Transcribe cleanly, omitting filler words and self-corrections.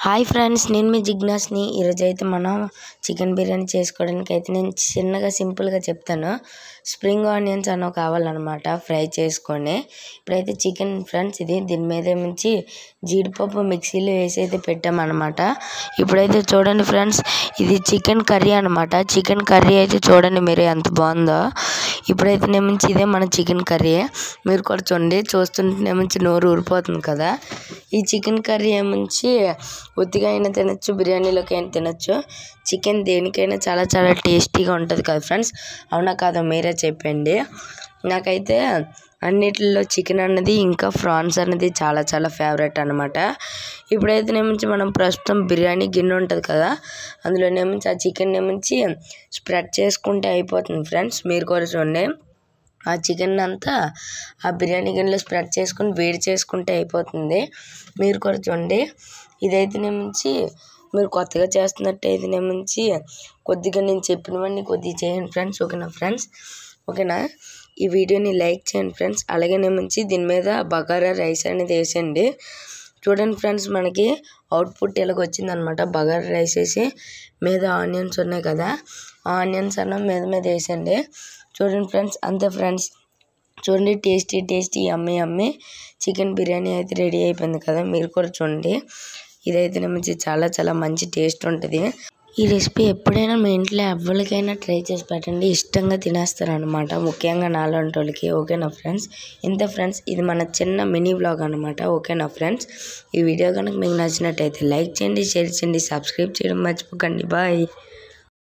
Hi friends, నేను మీ జిజ్ఞాస్ని. ఈరోజైతే మనం చికెన్ బిర్యానీ చేసుకోవడానికి అయితే నేను చిన్నగా సింపుల్గా చెప్తాను. స్ప్రింగ్ ఆనియన్స్ అన్న కావాలన్నమాట, ఫ్రై చేసుకొని. ఇప్పుడైతే చికెన్ ఫ్రెండ్స్ దీని మీద నుంచి జీడిపప్పు మిక్సీలో వేసి అయితే పెట్టామన్నమాట. ఇప్పుడైతే చూడండి ఫ్రెండ్స్, ఇది చికెన్ కర్రీ అనమాట. చికెన్ కర్రీ అయితే చూడండి మీరు ఎంత బాగుందో. ఇప్పుడైతే నేమించి ఇదే మన చికెన్ కర్రీ. మీరు కూడా చూడండి, చూస్తుంటే నేమించి నోరు ఊరిపోతుంది కదా. ఈ చికెన్ కర్రీ ఏమించి ఉత్తిగా అయినా తినచ్చు, బిర్యానీలోకి అయినా తినచ్చు. చికెన్ దేనికైనా చాలా చాలా టేస్టీగా ఉంటుంది కదా ఫ్రెండ్స్. అవునా కాదా మీరే చెప్పండి. నాకైతే అన్నిటిలో చికెన్ అన్నది ఇంకా ఫ్రాన్స్ అనేది చాలా చాలా ఫేవరెట్ అనమాట. ఇప్పుడైతే నేమించి మనం ప్రస్తుతం బిర్యానీ గిన్నె ఉంటుంది కదా, అందులో నేమించి ఆ చికెన్ నేమించి స్ప్రెడ్ చేసుకుంటే అయిపోతుంది ఫ్రెండ్స్. మీరు కూడా చూడండి, ఆ చికెన్ అంతా ఆ బిర్యానీ గిన్నెలో స్ప్రెడ్ చేసుకుని వేడి చేసుకుంటే అయిపోతుంది. మీరు కూడా చూడండి. ఇదైతే నేమించి మీరు కొత్తగా చేస్తున్నట్టయితే నేమించి కొద్దిగా నేను చెప్పినవన్నీ కొద్దిగా చేయండి ఫ్రెండ్స్. ఓకేనా ఫ్రెండ్స్? ఓకేనా? ఈ వీడియోని లైక్ చేయండి ఫ్రెండ్స్. అలాగే నేమించి దీని మీద బగారా రైస్ అనేది వేసేయండి. చూడండి ఫ్రెండ్స్, మనకి అవుట్పుట్ ఇలాగ వచ్చిందనమాట. బగారా రైస్ వేసి మీద ఆనియన్స్ ఉన్నాయి కదా, ఆనియన్స్ అన్న మీద వేసేయండి. చూడండి ఫ్రెండ్స్, అంతే ఫ్రెండ్స్. చూడండి, టేస్టీ టేస్టీ యమ్మీ యమ్మీ చికెన్ బిర్యానీ అయితే రెడీ అయిపోయింది కదా. మీరు కూడా చూడండి, ఇదైతే మంచి చాలా చాలా మంచి టేస్ట్ ఉంటుంది. ఈ రెసిపీ ఎప్పుడైనా మీ ఇంట్లో ఎవరికైనా ట్రై చేసి పెట్టండి, ఇష్టంగా తినేస్తారు అనమాట, ముఖ్యంగా నాలాంటి వాళ్ళకి. ఓకేనా ఫ్రెండ్స్? ఇంతే ఫ్రెండ్స్, ఇది మన చిన్న మినీ వ్లాగ్ అనమాట. ఓకేనా ఫ్రెండ్స్? ఈ వీడియో కనుక మీకు నచ్చినట్టయితే లైక్ చేయండి, షేర్ చేయండి, సబ్స్క్రైబ్ చేయడం మర్చిపోకండి. బాయ్.